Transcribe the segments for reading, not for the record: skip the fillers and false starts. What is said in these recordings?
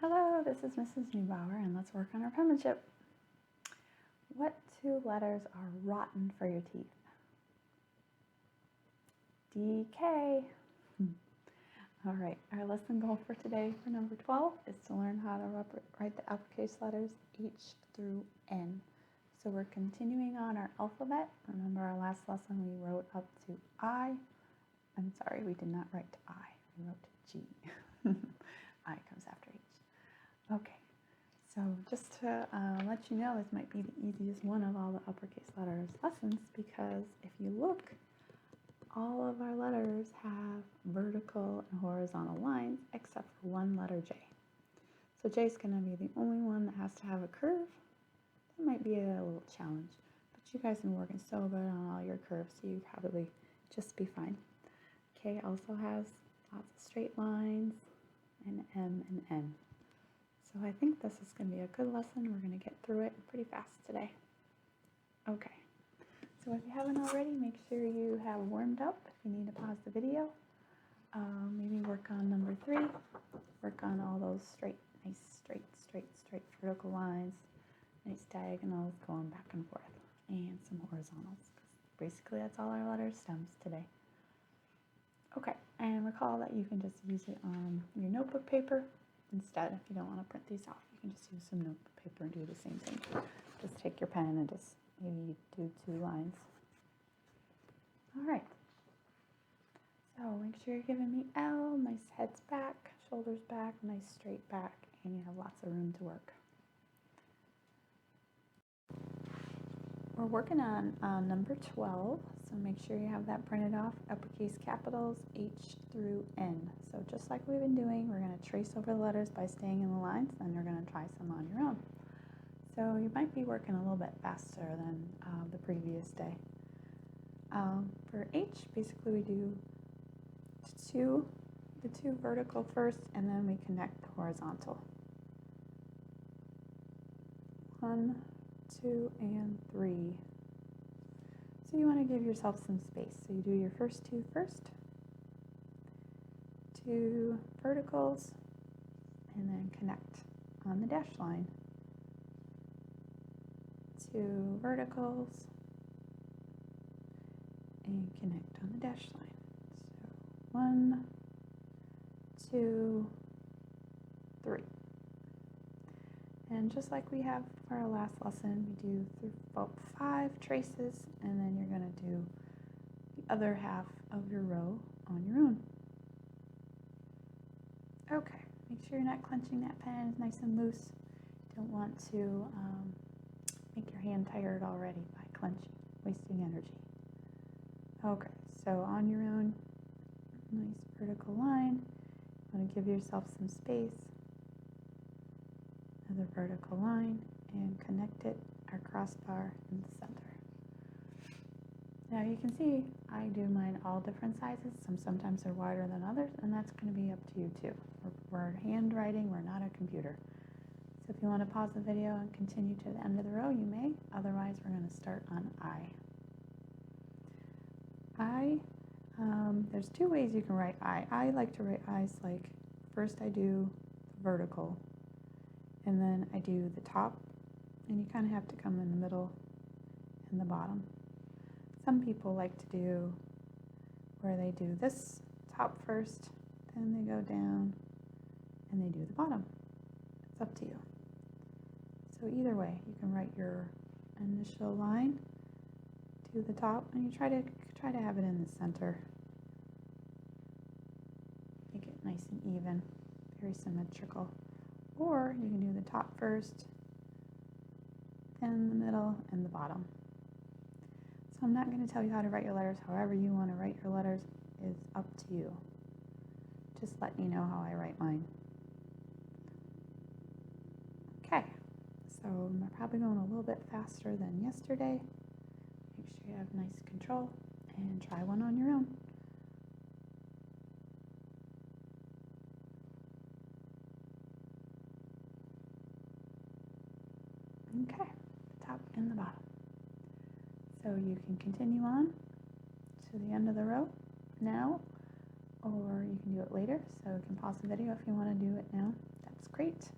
Hello, this is Mrs. Neubauer, and let's work on our penmanship. What two letters are rotten for your teeth? DK. All right, our lesson goal for today for number 12 is to learn how to write the uppercase letters H through N. So we're continuing on our alphabet. Remember our last lesson we wrote up to I. I'm sorry, we did not write to I, we wrote to G. I comes after H. Okay, so just to let you know, this might be the easiest one of all the uppercase letters lessons because if you look, all of our letters have vertical and horizontal lines except for one letter J. So J is going to be the only one that has to have a curve. That might be a little challenge, but you guys have been working so good on all your curves, so you probably just be fine. K also has lots of straight lines, and M and N. So I think this is going to be a good lesson. We're going to get through it pretty fast today. Okay, so if you haven't already, make sure you have warmed up. If you need to pause the video, maybe work on number 3. Work on all those nice straight vertical lines, nice diagonals going back and forth, and some horizontals. Basically, that's all our letter stems today. Okay, and recall that you can just use it on your notebook paper. Instead, if you don't want to print these off, you can just use some notebook paper and do the same thing. Just take your pen and just maybe do 2 lines. All right. So make sure you're giving me L, nice heads back, shoulders back, nice straight back, and you have lots of room to work. We're working on number 12, so make sure you have that printed off, uppercase capitals H through N. So just like we've been doing, we're going to trace over the letters by staying in the lines, then you're going to try some on your own. So you might be working a little bit faster than the previous day. For H, basically we do the two vertical first, and then we connect the horizontal. 1, 2, and 3. So you want to give yourself some space. So you do your first 2 first, 2 verticals, and then connect on the dash line. 2 verticals, and connect on the dash line. So 1, 2, 3. And just like we have for our last lesson, we do about 5 traces, and then you're going to do the other half of your row on your own. Okay, make sure you're not clenching that pen. It's nice and loose. You don't want to make your hand tired already by clenching, wasting energy. Okay, so on your own, nice vertical line. You want to give yourself some space. Another vertical line, and connect it, our crossbar in the center. Now you can see I do mine all different sizes. Sometimes they're wider than others, and that's going to be up to you too. We're handwriting, we're not a computer. So if you want to pause the video and continue to the end of the row, you may. Otherwise, we're going to start on I. There's 2 ways you can write I. I like to write I's like, first I do the vertical, and then I do the top, and you kind of have to come in the middle and the bottom. Some people like to do where they do this top first, then they go down, and they do the bottom. It's up to you. So either way, you can write your initial line to the top, and you try to have it in the center. Make it nice and even, very symmetrical. Or you can do the top first, then the middle, and the bottom. So I'm not going to tell you how to write your letters. However you want to write your letters is up to you. Just let me know how I write mine. Okay, so I'm probably going a little bit faster than yesterday. Make sure you have nice control, and try one on your own. Okay, the top and the bottom. So you can continue on to the end of the row. Now or you can do it later. So you can pause the video if you want to do it now. That's great.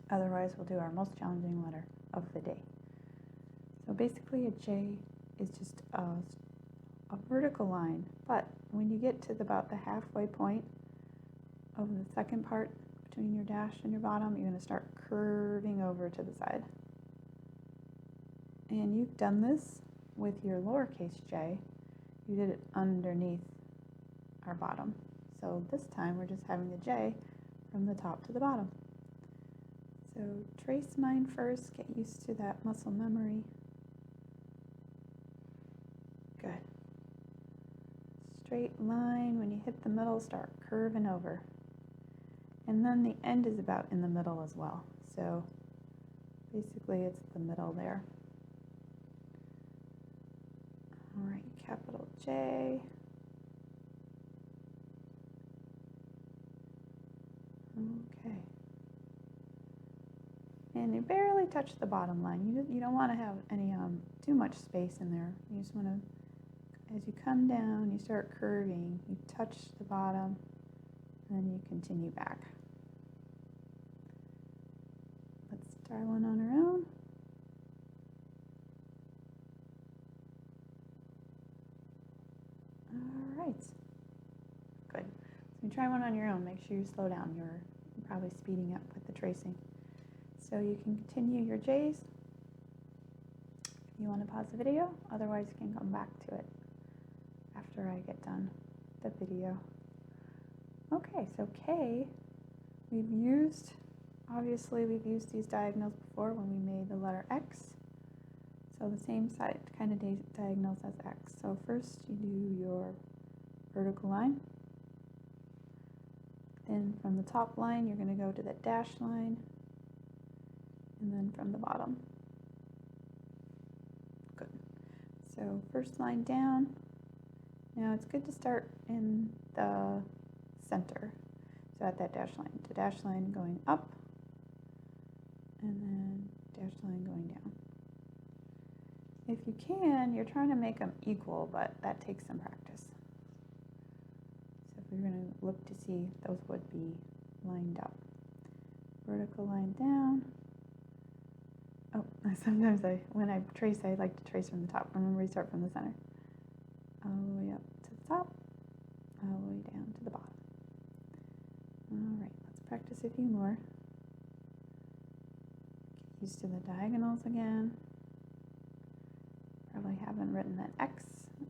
Otherwise, we'll do our most challenging letter of the day. So basically a J is just a vertical line, but when you get to about the halfway point of the second part between your dash and your bottom, you're going to start curving over to the side. And you've done this with your lowercase j. You did it underneath our bottom. So this time we're just having the J from the top to the bottom. So trace mine first, get used to that muscle memory. Good. Straight line, when you hit the middle, start curving over. And then the end is about in the middle as well. So basically it's the middle there. All right, capital J. Okay. And you barely touch the bottom line. You don't want to have any too much space in there. You just want to, as you come down, you start curving. You touch the bottom, and then you continue back. Let's try one on our own. All right. Good. So you try one on your own. Make sure you slow down. You're probably speeding up with the tracing. So you can continue your J's. You want to pause the video, otherwise you can come back to it after I get done the video. Okay, so K, obviously we've used these diagonals before when we made the letter X. So the same side kind of diagonals as X. So first you do your vertical line. Then from the top line, you're going to go to the dash line. And then from the bottom. Good. So first line down. Now it's good to start in the center. So at that dash line. The dash line going up. And then dash line going down. If you can, you're trying to make them equal, but that takes some practice. So if we're going to look to see, those would be lined up. Vertical line down. Oh, sometimes when I trace, I like to trace from the top. Remember, we start from the center. All the way up to the top, all the way down to the bottom. All right, let's practice a few more. Get used to the diagonals again. Probably haven't written that X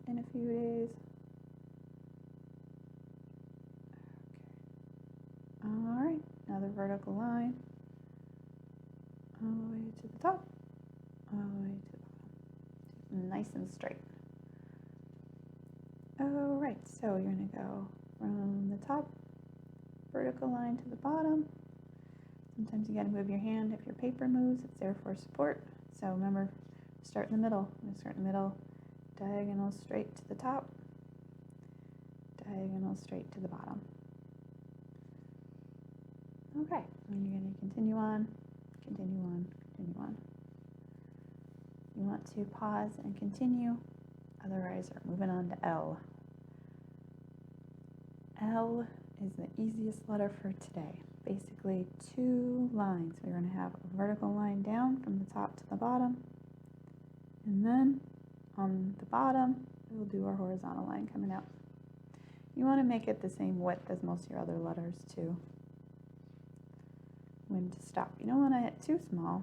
in a few days. Okay. All right, another vertical line. All the way to the top, all the way to the bottom. Nice and straight. All right, so you're going to go from the top, vertical line to the bottom. Sometimes you got to move your hand. If your paper moves, it's there for support. So remember, start in the middle. I'm going to start in the middle, diagonal straight to the top, diagonal straight to the bottom. Okay, and you're going to continue on. Continue on, continue on. You want to pause and continue, otherwise we're moving on to L. L is the easiest letter for today. Basically 2 lines. We're going to have a vertical line down from the top to the bottom, and then on the bottom we'll do our horizontal line coming out. You want to make it the same width as most of your other letters too. When to stop. You don't want to hit too small.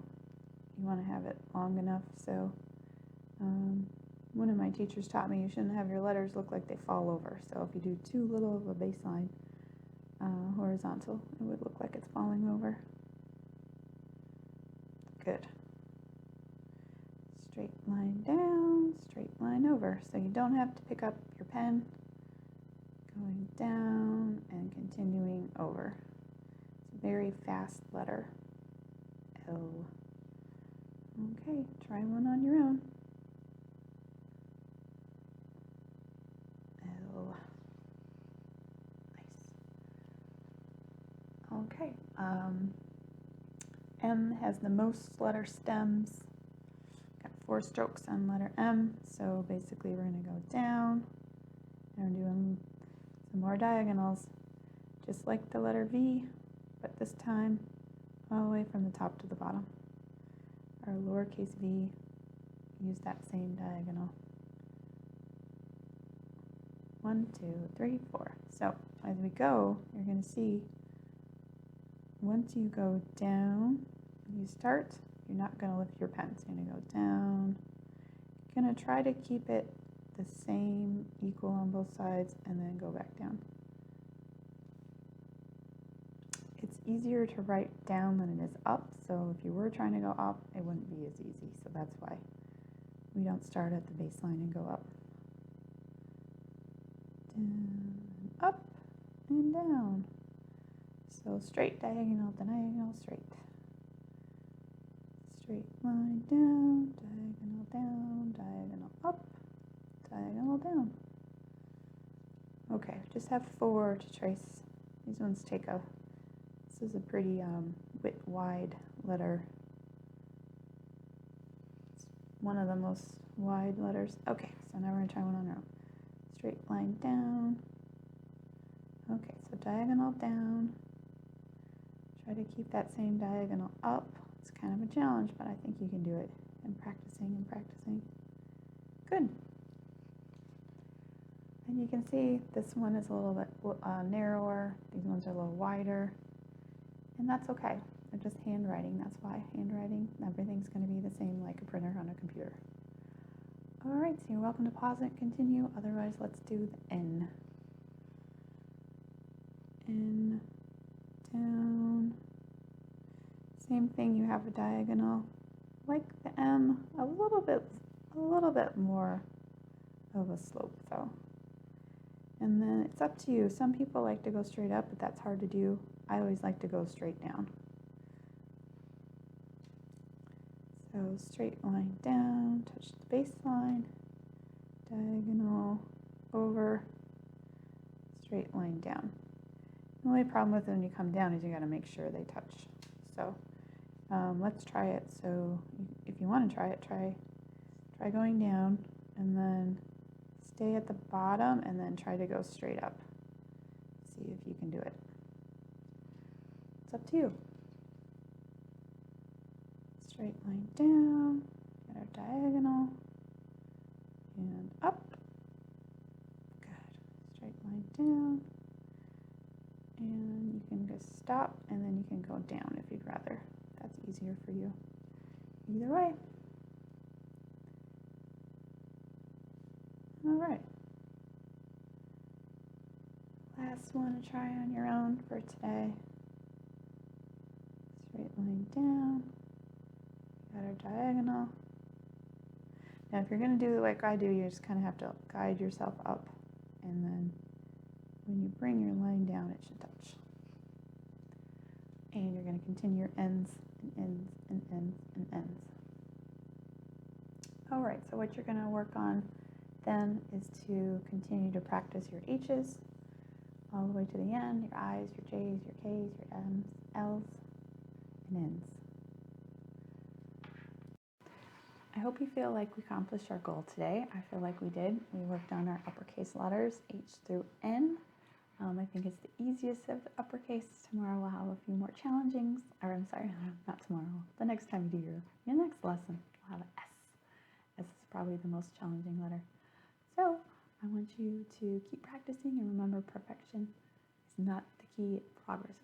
You want to have it long enough. So one of my teachers taught me you shouldn't have your letters look like they fall over. So if you do too little of a baseline horizontal, it would look like it's falling over. Good. Straight line down, straight line over. So you don't have to pick up your pen. Going down and continuing over. Very fast letter, L. Okay, try one on your own. L. Nice. Okay, M has the most letter stems. Got 4 strokes on letter M, so basically we're going to go down, and we're doing some more diagonals, just like the letter V, but this time all the way from the top to the bottom. Our lowercase v, use that same diagonal. 1, 2, 3, 4. So as we go, you're going to see once you go down, you start, you're not going to lift your pen. So you're going to go down. You're going to try to keep it the same, equal on both sides, and then go back down. It's easier to write down than it is up, so if you were trying to go up, it wouldn't be as easy. So that's why we don't start at the baseline and go up. Down, up, and down. So straight, diagonal, diagonal, straight. Straight line down, diagonal up, diagonal down. Okay, just have 4 to trace. These ones take a, this is a pretty wide letter. It's one of the most wide letters. Okay, so now we're going to try one on our own. Straight line down. Okay, so diagonal down. Try to keep that same diagonal up. It's kind of a challenge, but I think you can do it. And practicing. Good. And you can see this one is a little bit narrower. These ones are a little wider. And that's okay. They're just handwriting. That's why handwriting, everything's going to be the same like a printer on a computer. All right, so you're welcome to pause and continue. Otherwise, let's do the N. N, down. Same thing, you have a diagonal. Like the M, a little bit more of a slope though. And then it's up to you. Some people like to go straight up, but that's hard to do. I always like to go straight down. So straight line down, touch the baseline, diagonal over, straight line down. The only problem with it when you come down is you got to make sure they touch. So let's try it. So if you want to try it, try going down and then stay at the bottom and then try to go straight up. See if you can do it. It's up to you. Straight line down, get our diagonal, and up. Good. Straight line down, and you can just stop, and then you can go down if you'd rather. That's easier for you. Either way. All right. Last one to try on your own for today. Straight line down. Got our diagonal. Now if you're going to do it like I do, you just kind of have to guide yourself up, and then when you bring your line down, it should touch. And you're going to continue your ends and ends and ends and ends. All right, so what you're going to work on then is to continue to practice your H's all the way to the end, your I's, your J's, your K's, your M's, L's, and N's. I hope you feel like we accomplished our goal today. I feel like we did. We worked on our uppercase letters, H through N. I think it's the easiest of the uppercase. Tomorrow we'll have a few more challenging, or I'm sorry, not tomorrow. The next time you do your next lesson, we'll have an S. S is probably the most challenging letter. So I want you to keep practicing and remember perfection is not the key, progress.